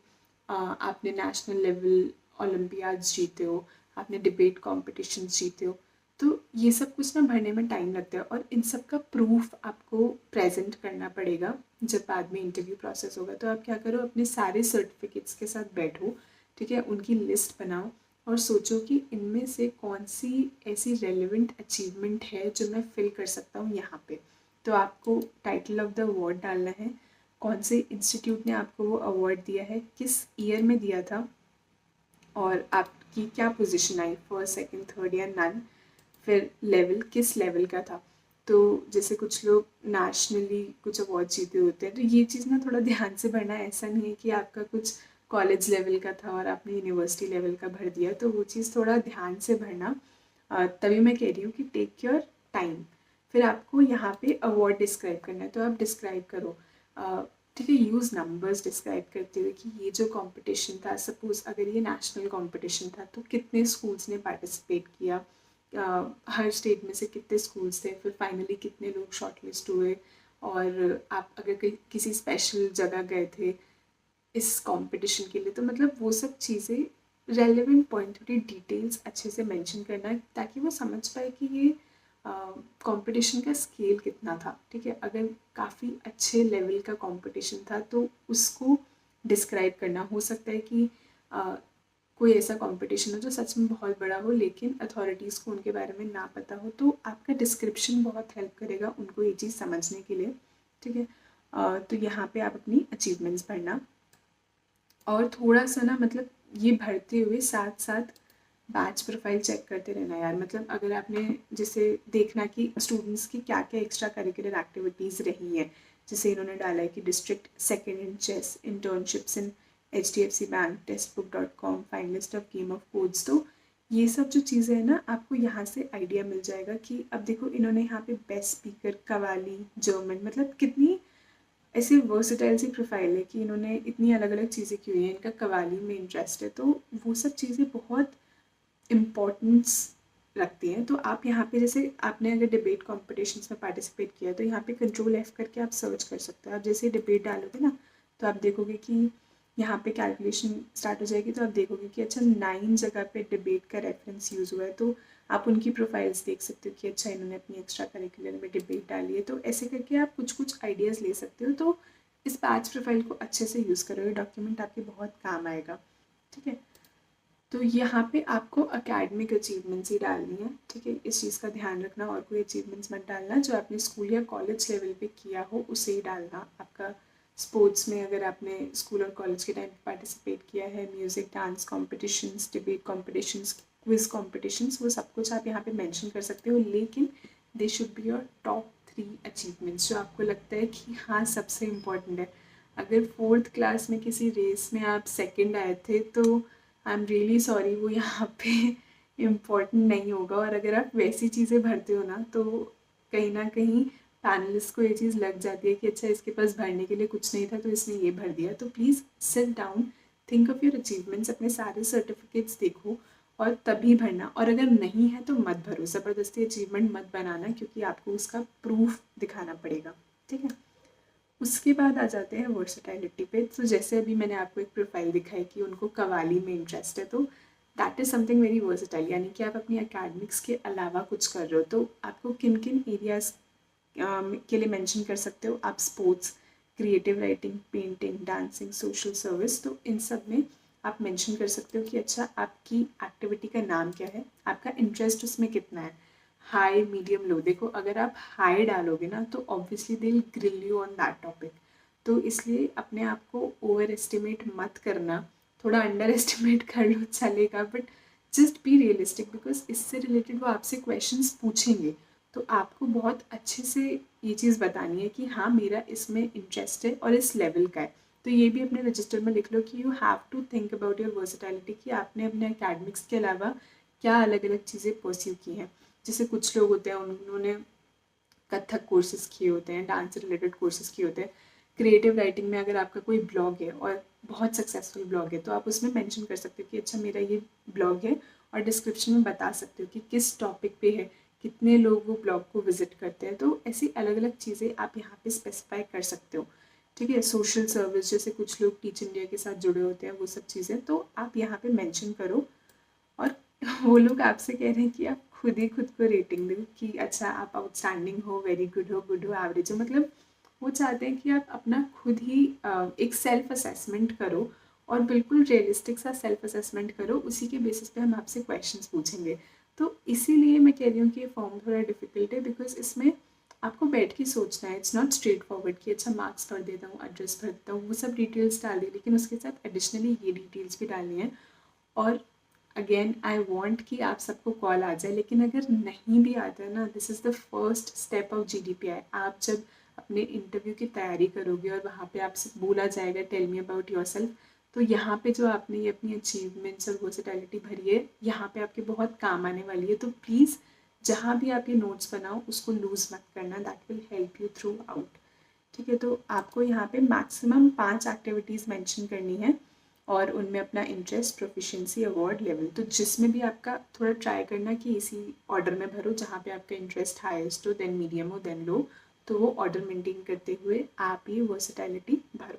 Speaker 1: आपने नेशनल लेवल ओलंपियाड्स जीते हो, आपने डिबेट कॉम्पिटिशन्स जीते हो। तो ये सब कुछ ना भरने में टाइम लगता है, और इन सब का प्रूफ आपको प्रेजेंट करना पड़ेगा जब बाद में इंटरव्यू प्रोसेस होगा। तो आप क्या करो, अपने सारे सर्टिफिकेट्स के साथ बैठो, ठीक है, उनकी लिस्ट बनाओ और सोचो कि इनमें से कौन सी ऐसी रेलिवेंट अचीवमेंट है जो मैं फिल कर सकता हूँ यहाँ पे। तो आपको टाइटल ऑफ द अवार्ड डालना है, कौन से इंस्टीट्यूट ने आपको वो अवार्ड दिया है, किस ईयर में दिया था, और आपकी क्या पोजीशन आई, फर्स्ट सेकंड थर्ड या नन। फिर लेवल, किस लेवल का था। तो जैसे कुछ लोग नेशनली कुछ अवार्ड जीते होते हैं, तो ये चीज़ ना थोड़ा ध्यान से भरना है। ऐसा नहीं है कि आपका कुछ कॉलेज लेवल का था और आपने यूनिवर्सिटी लेवल का भर दिया, तो वो चीज़ थोड़ा ध्यान से भरना। तभी मैं कह रही हूँ कि टेक योर टाइम। फिर आपको यहाँ पे अवार्ड डिस्क्राइब करना है, तो आप डिस्क्राइब करो, ठीक है, यूज़ नंबर्स डिस्क्राइब करते हुए कि ये जो कंपटीशन था, सपोज अगर ये नेशनल कंपटीशन था, तो कितने स्कूल्स ने पार्टिसिपेट किया, हर स्टेट में से कितने स्कूल्स थे, फिर फाइनली कितने लोग शॉर्टलिस्ट हुए, और आप अगर किसी स्पेशल जगह गए थे इस कंपटीशन के लिए, तो मतलब वो सब चीज़ें रेलेवेंट पॉइंट, थोड़ी डिटेल्स अच्छे से मेंशन करना है, ताकि वो समझ पाए कि ये कंपटीशन का स्केल कितना था, ठीक है। अगर काफ़ी अच्छे लेवल का कंपटीशन था, तो उसको डिस्क्राइब करना। हो सकता है कि कोई ऐसा कंपटीशन हो जो सच में बहुत बड़ा हो, लेकिन अथॉरिटीज़ को उनके बारे में ना पता हो, तो आपका डिस्क्रिप्शन बहुत हेल्प करेगा उनको ये चीज़ समझने के लिए, ठीक है। तो यहाँ पे आप अपनी अचीवमेंट्स भरना, और थोड़ा सा ना, मतलब ये भरते हुए साथ साथ बैच प्रोफाइल चेक करते रहना यार। मतलब अगर आपने जैसे देखना कि स्टूडेंट्स की क्या क्या एक्स्ट्रा करिकुलर एक्टिविटीज़ रही हैं, जैसे इन्होंने डाला है कि district second in chess, internships in HDFC bank, Testbook dot com, finalist of game of codes. तो ये सब जो चीज़ें हैं ना, आपको यहाँ से आइडिया मिल जाएगा कि अब देखो इन्होंने यहाँ पे बेस्ट स्पीकर, कवाली, जर्मन, मतलब कितनी ऐसे वर्सेटाइल सी प्रोफाइल है कि इन्होंने इतनी अलग अलग चीज़ें की हुई हैं। इनका कवाली में इंटरेस्ट है, तो वो सब चीज़ें बहुत इम्पॉर्टेंस रखती हैं। तो आप यहाँ पे, जैसे आपने अगर डिबेट कॉम्पिटिशन्स में पार्टिसिपेट किया, तो यहाँ पे Ctrl+F करके आप सर्च कर सकते हो। आप जैसे डिबेट डालोगे ना, तो आप देखोगे कि यहाँ पे कैलकुलेशन स्टार्ट हो जाएगी, तो आप देखोगे कि अच्छा 9 जगह पे डिबेट का रेफरेंस यूज़ हुआ है। तो आप उनकी प्रोफाइल्स देख सकते हो कि अच्छा इन्होंने अपनी एक्स्ट्रा करिकुलर में डिबेट डाली है। तो ऐसे करके आप कुछ कुछ आइडियाज़ ले सकते हो। तो इस बैच प्रोफाइल को अच्छे से यूज़ करो, ये डॉक्यूमेंट आपके बहुत काम आएगा, ठीक है। तो यहाँ पे आपको एकेडमिक अचीवमेंट्स ही डालनी है, ठीक है। इस चीज़ का ध्यान रखना, और कोई अचीवमेंट्स मत डालना। जो आपने स्कूल या कॉलेज लेवल पे किया हो उसे ही डालना। आपका स्पोर्ट्स में अगर आपने स्कूल और कॉलेज के टाइम पे पार्टिसिपेट किया है, music, dance competitions, debate competitions, quiz competitions, वो सब कुछ आप यहाँ पे मेंशन कर सकते हो, लेकिन they should be your top 3 achievements जो आपको लगता है कि हाँ सबसे इम्पॉर्टेंट है। अगर 4th क्लास में किसी रेस में आप सेकंड आए थे तो आई एम रियली सॉरी, वो यहाँ पे इम्पॉर्टेंट नहीं होगा। और अगर आप वैसी चीज़ें भरते हो ना तो कहीं ना कहीं पैनलिस्ट को ये चीज़ लग जाती है कि अच्छा इसके पास भरने के लिए कुछ नहीं था तो इसने ये भर दिया। तो please sit down, think of your achievements, अपने सारे सर्टिफिकेट्स देखो और तभी भरना। और अगर नहीं है तो मत भरो, ज़बरदस्ती अचीवमेंट मत बनाना, क्योंकि आपको उसका प्रूफ दिखाना पड़ेगा, ठीक है। उसके बाद आ जाते हैं वर्सेटाइलिटी पे। तो जैसे अभी मैंने आपको एक प्रोफाइल दिखाई कि उनको कवाली में इंटरेस्ट है, तो that is something very versatile, यानी कि आप अपनी एकेडमिक्स के अलावा कुछ कर रहे हो। तो आपको किन किन एरियाज़ के लिए मेंशन कर सकते हो आप? Sports, creative writing, painting, dancing, social service. तो इन सब में आप मेंशन कर सकते हो कि अच्छा आपकी एक्टिविटी का नाम क्या है, आपका इंटरेस्ट उसमें कितना है, हाई, मीडियम, लो। देखो अगर आप हाई डालोगे ना तो obviously they will grill you on that topic. तो इसलिए अपने आप को ओवर एस्टिमेट मत करना, थोड़ा अंडर एस्टिमेट कर लो चलेगा, but just be realistic, because इससे रिलेटेड वो आपसे क्वेश्चंस पूछेंगे। तो आपको बहुत अच्छे से ये चीज़ बतानी है कि हाँ मेरा इसमें इंटरेस्ट है और इस लेवल का है। तो ये भी अपने रजिस्टर में लिख लो कि you have to think about your versatility, कि आपने अपने एकेडमिक्स के अलावा क्या अलग अलग चीज़ें परस्यू की हैं। जैसे कुछ लोग होते हैं उन्होंने कथक कोर्सेज किए होते हैं, डांस से रिलेटेड कोर्सेज किए होते हैं। क्रिएटिव राइटिंग में अगर आपका कोई ब्लॉग है और बहुत सक्सेसफुल ब्लॉग है तो आप उसमें मेंशन कर सकते हो कि अच्छा मेरा ये ब्लॉग है, और डिस्क्रिप्शन में बता सकते हो कि किस टॉपिक पे है, कितने लोग वो ब्लॉग को विजिट करते हैं। तो ऐसी अलग अलग चीज़ें आप यहाँ पे स्पेसिफाई कर सकते हो, ठीक है। सोशल सर्विस, जैसे कुछ लोग टीच इंडिया के साथ जुड़े होते हैं, वो सब चीज़ें तो आप यहाँ पे मेंशन करो। और वो लोग आपसे कह रहे हैं कि आप खुद ही खुद को रेटिंग दो कि अच्छा आप आउटस्टैंडिंग हो, वेरी गुड हो, गुड हो, एवरेज हो। मतलब वो चाहते हैं कि आप अपना खुद ही एक सेल्फ असेसमेंट करो, और बिल्कुल रियलिस्टिक सा सेल्फ असेसमेंट करो। उसी के बेसिस पे हम आपसे क्वेश्चंस पूछेंगे। तो इसीलिए मैं कह रही हूँ कि ये फॉर्म थोड़ा डिफिकल्ट है, बिकॉज इसमें आपको बैठ के सोचना है। इट्स नॉट स्ट्रेट फॉरवर्ड कि अच्छा मार्क्स भर देता हूँ, एड्रेस भर देता हूँ, वो सब डिटेल्स डाल दी, लेकिन उसके साथ एडिशनली ये डिटेल्स भी डालनी है। और अगेन आई वॉन्ट कि आप सबको कॉल आ जाए, लेकिन अगर नहीं भी आता है ना, this is the first step of GDPI। आप जब अपने इंटरव्यू की तैयारी करोगे और वहाँ पे आपसे बोला जाएगा tell me about your self, तो यहाँ पे जो आपने ये अपनी अचीवमेंट्स और वर्सेटैलिटी भरी है, यहाँ पे आपके बहुत काम आने वाली है। तो प्लीज़ जहाँ भी आप ये नोट्स बनाओ उसको लूज़ मत करना, that will help you through out, ठीक है। तो आपको यहाँ पे मैक्सिमम 5 एक्टिविटीज़ मेंशन करनी है, और उनमें अपना इंटरेस्ट, प्रोफिशिएंसी, अवार्ड, लेवल। तो जिसमें भी आपका थोड़ा ट्राई करना कि इसी ऑर्डर में भरो, जहाँ पे आपका इंटरेस्ट हाईएस्ट हो, देन मीडियम हो, देन लो। तो वो ऑर्डर मेंटेन करते हुए आप ये वर्सेटैलिटी भरो।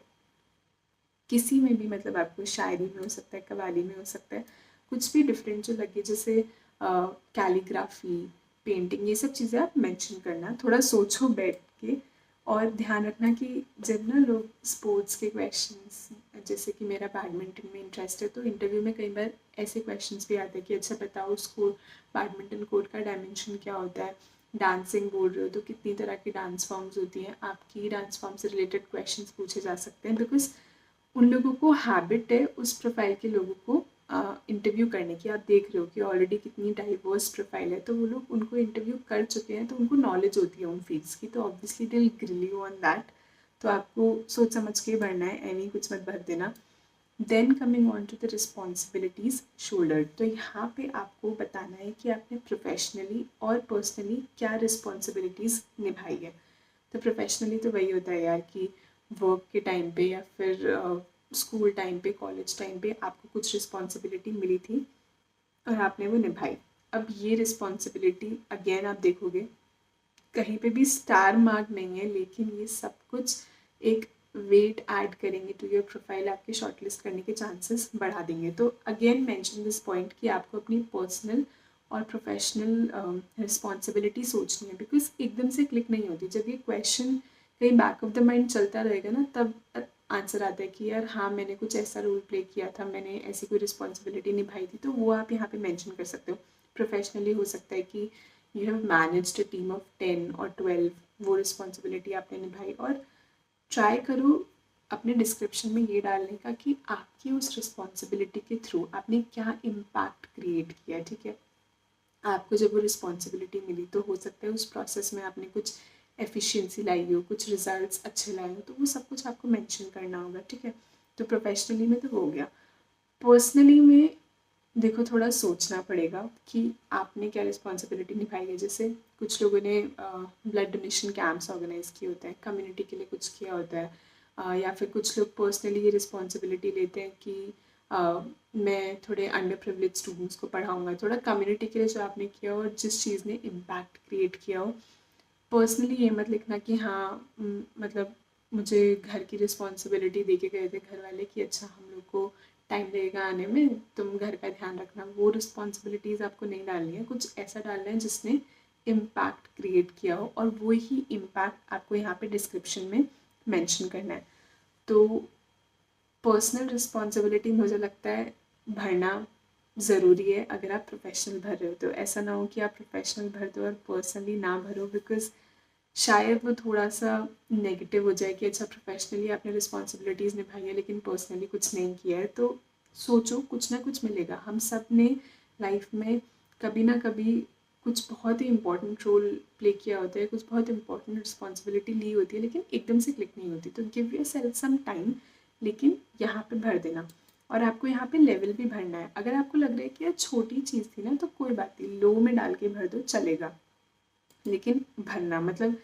Speaker 1: किसी में भी, मतलब आपको शायरी में हो सकता है, कव्वाली में हो सकता है, कुछ भी डिफरेंट जो लगे, जैसे कैलीग्राफी, पेंटिंग, ये सब चीज़ें आप मेंशन करना। थोड़ा सोचो बैठ के, और ध्यान रखना कि जब ना लोग स्पोर्ट्स के क्वेश्चंस, जैसे कि मेरा बैडमिंटन में इंटरेस्ट है, तो इंटरव्यू में कई बार ऐसे क्वेश्चंस भी आते हैं कि अच्छा बताओ उसको बैडमिंटन कोर्ट का डायमेंशन क्या होता है। डांसिंग बोल रहे हो तो कितनी तरह की डांस फॉर्म्स होती हैं, आपकी डांस फॉर्म से रिलेटेड क्वेश्चंस पूछे जा सकते हैं, बिकॉज उन लोगों को हैबिट है उस प्रोफाइल के लोगों को इंटरव्यू करने की। आप देख रहे हो कि ऑलरेडी कितनी डाइवर्स प्रोफाइल है, तो वो लोग उनको इंटरव्यू कर चुके हैं, तो उनको नॉलेज होती है उन फील्ड्स की, तो obviously they will grill you on that. तो आपको सोच समझ के भरना है, ऐਵੇਂ कुछ मत भर देना। Then coming on to the responsibilities shoulder, तो यहाँ पे आपको बताना है कि आपने प्रोफेशनली और पर्सनली क्या रिस्पॉन्सिबिलिटीज़ निभाई है। तो प्रोफेशनली तो वही होता है यार कि वर्क के टाइम पे या फिर स्कूल टाइम पे, कॉलेज टाइम पे आपको कुछ रिस्पॉन्सिबिलिटी मिली थी और आपने वो निभाई। अब ये रिस्पॉन्सिबिलिटी अगेन आप देखोगे कहीं पे भी स्टार मार्क नहीं है, लेकिन ये सब कुछ एक वेट ऐड करेंगे टू योर प्रोफाइल, आपके शॉर्टलिस्ट करने के चांसेस बढ़ा देंगे। तो अगेन मेंशन दिस पॉइंट कि आपको अपनी पर्सनल और प्रोफेशनल रिस्पॉन्सिबिलिटी सोचनी है, बिकॉज एकदम से क्लिक नहीं होती। जब ये क्वेश्चन कहीं बैक ऑफ द माइंड चलता रहेगा ना, तब आंसर आता है कि यार हाँ मैंने कुछ ऐसा रोल प्ले किया था, मैंने ऐसी कोई रिस्पॉन्सिबिलिटी निभाई थी, तो वो आप यहाँ पे मेंशन कर सकते हो। प्रोफेशनली हो सकता है कि you have managed a team of 10 और 12, वो रिस्पॉन्सिबिलिटी आपने निभाई। और ट्राई करो अपने डिस्क्रिप्शन में ये डालने का कि आपकी उस रिस्पॉन्सिबिलिटी के थ्रू आपने क्या इम्पैक्ट क्रिएट किया, ठीक है। आपको जब वो रिस्पॉन्सिबिलिटी मिली तो हो सकता है उस प्रोसेस में आपने कुछ एफिशिएंसी लाई हो, कुछ रिजल्ट्स अच्छे लाए हो, तो वो सब कुछ आपको मेंशन करना होगा, ठीक है। तो प्रोफेशनली में तो हो गया। पर्सनली में देखो थोड़ा सोचना पड़ेगा कि आपने क्या रिस्पॉन्सिबिलिटी निभाई है। जैसे कुछ लोगों ने ब्लड डोनेशन कैंप्स ऑर्गेनाइज किए होते हैं, कम्युनिटी के लिए कुछ किया होता है, या फिर कुछ लोग पर्सनली ये रिस्पॉन्सिबिलिटी लेते हैं कि मैं थोड़े अंडर प्रिविलेज स्टूडेंट्स को पढ़ाऊँगा। थोड़ा कम्युनिटी के लिए जो आपने किया हो और जिस चीज़ ने इम्पैक्ट क्रिएट किया हो, पर्सनली ये मत लिखना कि हाँ मतलब मुझे घर की रिस्पॉन्सिबिलिटी दे के गए थे घर वाले कि अच्छा हम लोग को टाइम लगेगा आने में, तुम घर का ध्यान रखना। वो रिस्पॉन्सिबिलिटीज़ आपको नहीं डालनी है, कुछ ऐसा डालना है जिसने इम्पैक्ट क्रिएट किया हो और वो ही इम्पैक्ट आपको यहाँ पे डिस्क्रिप्शन में मेंशन करना है। तो पर्सनल रिस्पॉन्सिबिलिटी मुझे लगता है भरना ज़रूरी है अगर आप प्रोफेशनल भर रहे हो। तो ऐसा ना हो कि आप प्रोफेशनल भर दो और पर्सनली ना भरो, बिकॉज शायद वो थोड़ा सा नेगेटिव हो जाए कि अच्छा प्रोफेशनली आपने रिस्पॉन्सिबिलिटीज़ निभाई है लेकिन पर्सनली कुछ नहीं किया है। तो सोचो कुछ ना कुछ मिलेगा। हम सब ने लाइफ में कभी ना कभी कुछ बहुत ही इंपॉर्टेंट रोल प्ले किया होता है, कुछ बहुत इंपॉर्टेंट रिस्पॉन्सिबिलिटी ली होती है, लेकिन एकदम से क्लिक नहीं होती। तो give yourself some time, लेकिन यहाँ पे भर देना। और आपको यहाँ पे लेवल भी भरना है। अगर आपको लग रहा है कि यार छोटी चीज़ थी ना तो कोई बात नहीं, लो में डाल के भर दो चलेगा, लेकिन भरना मतलब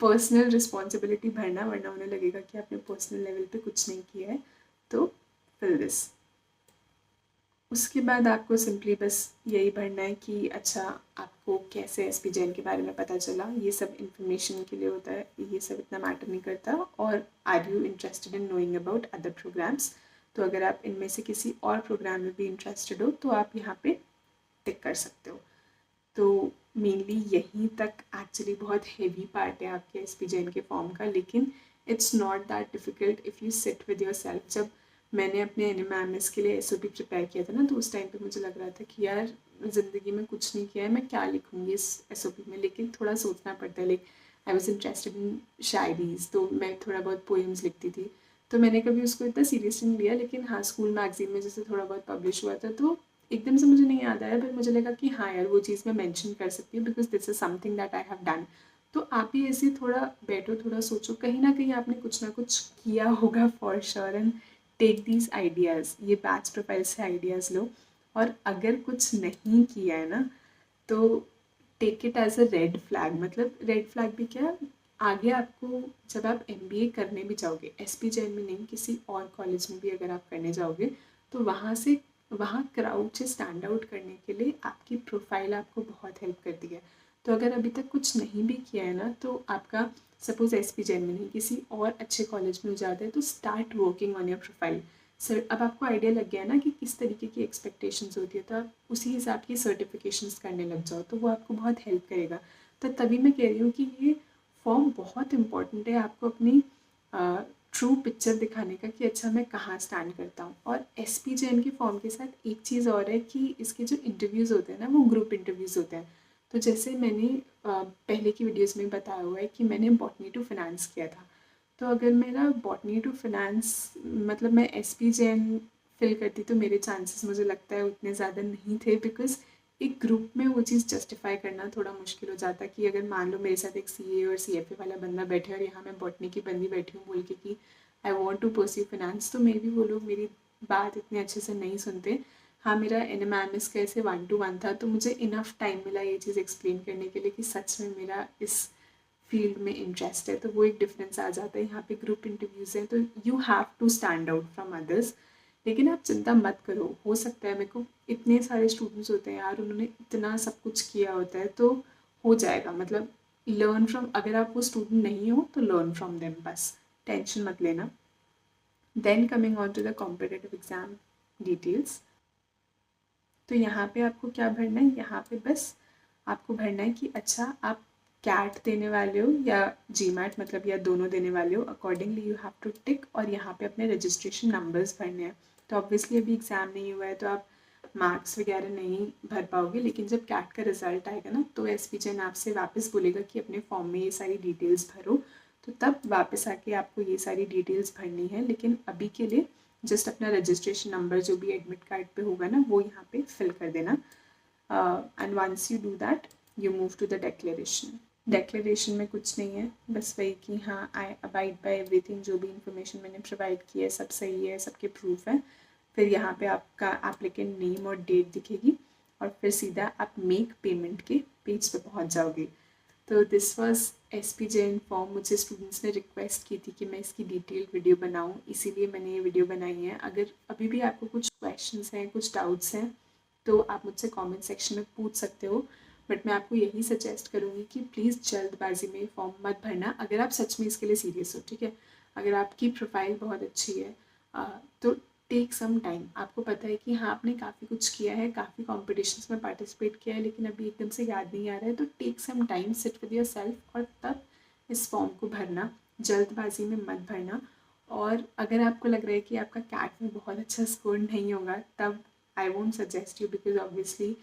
Speaker 1: पर्सनल रिस्पॉन्सिबिलिटी भरना, वरना उन्हें लगेगा कि आपने पर्सनल लेवल पे कुछ नहीं किया है। तो फिल दिस। उसके बाद आपको सिंपली बस यही भरना है कि अच्छा आपको कैसे एसपी जैन के बारे में पता चला। ये सब इन्फॉर्मेशन के लिए होता है, ये सब इतना मैटर नहीं करता। और are you interested in knowing about other programs. तो अगर आप इनमें से किसी और प्रोग्राम में भी इंटरेस्टेड हो तो आप यहाँ पे टिक कर सकते हो। तो मेनली यहीं तक एक्चुअली बहुत हेवी पार्ट है आपके एसपी जैन के फॉर्म का, लेकिन it's not that difficult if you sit with your self. जब मैंने अपने NMIMS के लिए SOP प्रिपेयर किया था ना, तो उस टाइम पे मुझे लग रहा था कि यार ज़िंदगी में कुछ नहीं किया है, मैं क्या लिखूँगी इस SOP में। लेकिन थोड़ा सोचना पड़ता है। Like I was interested in shayaris, तो मैं थोड़ा बहुत पोएम्स लिखती थी। तो मैंने कभी उसको इतना सीरियसली नहीं लिया, लेकिन हाँ स्कूल मैगजीन में जैसे थोड़ा बहुत पब्लिश हुआ था तो एकदम से मुझे नहीं याद आया, पर मुझे लगा कि हाँ यार वो चीज़ मैं मेंशन कर सकती हूँ because this is something that I have done. तो आप भी ऐसे थोड़ा बैठो, थोड़ा सोचो, कहीं ना कहीं आपने कुछ ना कुछ किया होगा for sure. And take these ideas, ये बैच प्रोफाइल से आइडियाज़ लो। और अगर कुछ नहीं किया है ना तो take it as a red flag. मतलब रेड फ्लैग भी क्या, आगे आपको जब आप MBA करने भी जाओगे, SP जैन में नहीं किसी और कॉलेज में भी अगर आप करने जाओगे, तो वहाँ क्राउड से स्टैंड आउट करने के लिए आपकी प्रोफाइल आपको बहुत हेल्प करती है। तो अगर अभी तक कुछ नहीं भी किया है ना, तो आपका सपोज SP जैन में नहीं किसी और अच्छे कॉलेज में हो जाता है, तो start working on your profile. Sir अब आपको आइडिया लग गया ना कि किस तरीके की एक्सपेक्टेशंस होती है, तो आप उसी हिसाब की सर्टिफिकेशंस करने लग जाओ, तो वो आपको बहुत हेल्प करेगा। तो तभी मैं कह रही हूँ कि ये फॉर्म बहुत इंपॉर्टेंट है आपको अपनी ट्रू पिक्चर दिखाने का कि अच्छा मैं कहाँ स्टैंड करता हूँ। और SP जैन के फॉर्म के साथ एक चीज़ और है कि इसके जो इंटरव्यूज़ होते हैं ना वो ग्रुप इंटरव्यूज़ होते हैं। तो जैसे मैंने पहले की वीडियोस में बताया हुआ है कि मैंने बॉटनी टू फिनेंस किया था। तो अगर मेरा बॉटनी टू फिनेंस मतलब मैं SP जैन फिल करती तो मेरे चांसेस मुझे लगता है उतने ज़्यादा नहीं थे, बिकॉज एक ग्रुप में वो चीज़ जस्टिफाई करना थोड़ा मुश्किल हो जाता कि अगर मान लो मेरे साथ एक CA और CFA वाला बंदा बैठे और यहाँ मैं बॉटनी की बंदी बैठी हूँ बोल के कि I want to pursue finance, तो मे बी वो लोग मेरी बात इतने अच्छे से नहीं सुनते। हाँ मेरा NMIMS का ऐसे 1-to-1 था, तो मुझे इनफ टाइम मिला ये चीज़ एक्सप्लेन करने के लिए कि सच में मेरा इस फील्ड में इंटरेस्ट है। तो वो एक डिफरेंस आ जाता है। यहाँ पे ग्रुप इंटरव्यूज़ हैं तो you have to stand out from others. लेकिन आप चिंता मत करो, हो सकता है, मेरे को इतने सारे स्टूडेंट्स होते हैं यार, उन्होंने इतना सब कुछ किया होता है, तो हो जाएगा। मतलब लर्न फ्रॉम, अगर आप वो स्टूडेंट नहीं हो तो लर्न फ्रॉम देम, बस टेंशन मत लेना। Then coming on to the competitive exam details. तो यहाँ पे आपको क्या भरना है, यहाँ पे बस आपको भरना है कि अच्छा आप कैट देने वाले हो या GMAT, मतलब या दोनों देने वाले हो, accordingly you have two tick. और यहाँ पे अपने रजिस्ट्रेशन नंबर्स भरने हैं। तो ऑब्वियसली अभी एग्ज़ाम नहीं हुआ है तो आप मार्क्स वगैरह नहीं भर पाओगे, लेकिन जब कैट का रिजल्ट आएगा ना तो SP जैन आपसे वापस बोलेगा कि अपने फॉर्म में ये सारी डिटेल्स भरो। तो तब वापस आके आपको ये सारी डिटेल्स भरनी है। लेकिन अभी के लिए जस्ट अपना रजिस्ट्रेशन नंबर जो भी एडमिट कार्ड पे होगा ना वो यहाँ पे फिल कर देना। And once you do that you move to the declaration. Declaration में कुछ नहीं है, बस वही कि हाँ आई अबाइड बाय एवरीथिंग, जो भी इंफॉर्मेशन मैंने प्रोवाइड की है सब सही है, सबके प्रूफ है। फिर यहाँ पे आपका एप्लीकेंट नेम और डेट दिखेगी और फिर सीधा आप मेक पेमेंट के पेज पे पहुँच जाओगे। तो this was SP Jain form. मुझे स्टूडेंट्स ने रिक्वेस्ट की थी कि मैं इसकी डिटेल वीडियो बनाऊं, इसीलिए मैंने ये वीडियो बनाई है। अगर अभी भी आपको कुछ क्वेश्चंस हैं, कुछ डाउट्स हैं, तो आप मुझसे कमेंट सेक्शन में पूछ सकते हो। बट मैं आपको यही सजेस्ट करूँगी कि प्लीज़ जल्दबाजी में फॉर्म मत भरना, अगर आप सच में इसके लिए सीरियस हो, ठीक है। अगर आपकी प्रोफाइल बहुत अच्छी है तो टेक सम टाइम। आपको पता है कि हाँ आपने काफ़ी कुछ किया है, काफ़ी कॉम्पिटिशन्स में पार्टिसिपेट किया है, लेकिन अभी एकदम से याद नहीं आ रहा है, तो take some time, sit with yourself और तब इस फॉर्म को भरना। जल्दबाजी में मत भरना। और अगर आपको लग रहा है कि आपका कैट में बहुत अच्छा स्कोर नहीं होगा, तब I won't suggest you, because obviously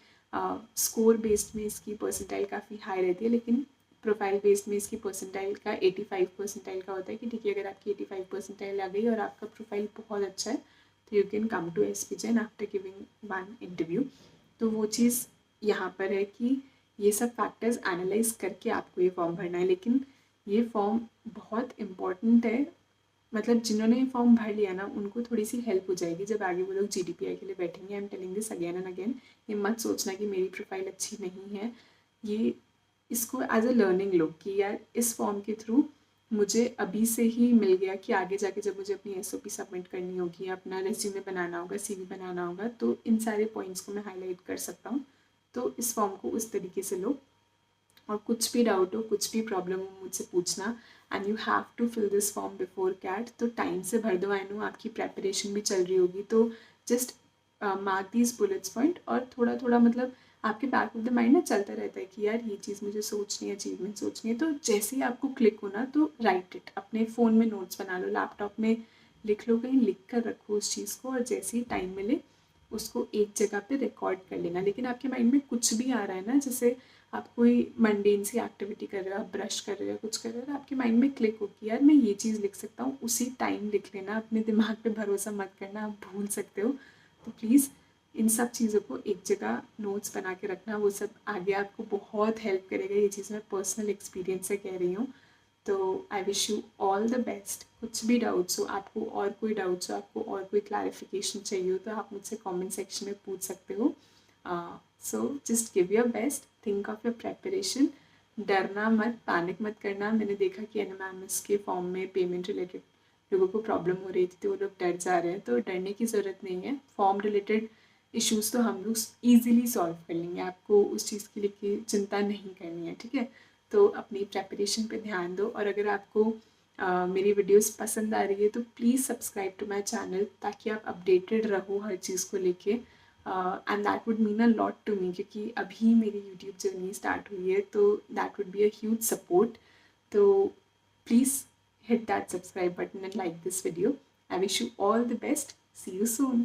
Speaker 1: score based में इसकी परसेंटाइल काफ़ी हाई रहती है, लेकिन प्रोफाइल बेस्ड में इसकी परसेंटाइल का 85 परसेंटाइल का होता है कि ठीक है अगर आपकी 85 परसेंटाइल आ गई और आपका प्रोफाइल बहुत अच्छा है तो you can come to SP Jain after giving one interview. तो वो चीज़ यहाँ पर है कि ये सब फैक्टर्स एनालाइज करके आपको ये फॉर्म भरना है। लेकिन ये फॉर्म बहुत इम्पॉर्टेंट है, मतलब जिन्होंने ये फॉर्म भर लिया ना उनको थोड़ी सी हेल्प हो जाएगी जब आगे वो लोग जीडीपीआई के लिए बैठेंगे। I am telling this again and again. ये मत सोचना कि मेरी प्रोफाइल अच्छी नहीं है, ये इसको एज अ लर्निंग लो कि यार इस फॉर्म के थ्रू मुझे अभी से ही मिल गया कि आगे जाके जब मुझे अपनी एसओपी सबमिट करनी होगी, अपना रेज्यूमे बनाना होगा, सीवी बनाना होगा, तो इन सारे पॉइंट्स को मैं हाईलाइट कर सकता हूँ। तो इस फॉर्म को उस तरीके से लो और कुछ भी डाउट हो, कुछ भी प्रॉब्लम हो मुझसे पूछना। And you have to fill this form before CAT, तो टाइम से भर दो। आई नो आपकी प्रेपरेशन भी चल रही होगी, तो just mark these bullets point और थोड़ा थोड़ा मतलब आपके बैक ऑफ द माइंड ना चलता रहता है कि यार ये चीज़ मुझे सोचनी है, अचीवमेंट सोचनी है। तो जैसे ही आपको क्लिक हो ना तो राइट इट, अपने फ़ोन में नोट्स बना लो, लैपटॉप में लिख लो, कहीं लिख कर रखो उस चीज़ को, और जैसे ही टाइम मिले उसको एक जगह पे रिकॉर्ड कर लेना। लेकिन आपके माइंड में कुछ भी आ रहा है ना, जैसे आप कोई मंडेन सी एक्टिविटी कर रहे हो, आप ब्रश कर रहे हो, कुछ कर रहे हो, तो आपके माइंड में क्लिक हो कि यार मैं ये चीज़ लिख सकता हूँ, उसी टाइम लिख लेना। अपने दिमाग पे भरोसा मत करना, आप भूल सकते हो। तो प्लीज़ इन सब चीज़ों को एक जगह नोट्स बना के रखना, वो सब आगे आपको बहुत हेल्प करेगा। ये चीज़ मैं पर्सनल एक्सपीरियंस से कह रही हूँ। तो I wish you all the best. कुछ भी डाउट्स हो आपको, और कोई डाउट्स हो आपको, और कोई क्लैरिफिकेशन चाहिए हो, तो आप मुझसे कमेंट सेक्शन में पूछ सकते हो। So just give your best, think of your preparation, डरना मत, पैनिक मत करना। मैंने देखा कि एनएमएमएस के फॉर्म में पेमेंट रिलेटेड लोगों को प्रॉब्लम हो रही थी, तो वो लोग डर जा रहे हैं, तो डरने की ज़रूरत नहीं है। फॉर्म रिलेटेड इश्यूज़ तो हम लोग ईजिली सॉल्व कर लेंगे, आपको उस चीज़ के लिए चिंता नहीं करनी है, ठीक है। तो अपनी प्रेपरेशन पे ध्यान दो, और अगर आपको मेरी वीडियोस पसंद आ रही है तो please subscribe to my channel, ताकि आप अपडेटेड रहो हर चीज़ को लेके। And that would mean a lot to me, क्योंकि अभी मेरी यूट्यूब जर्नी स्टार्ट हुई है, तो that would be a huge support. तो please hit that subscribe button and like this video. I wish you all the best. See you soon.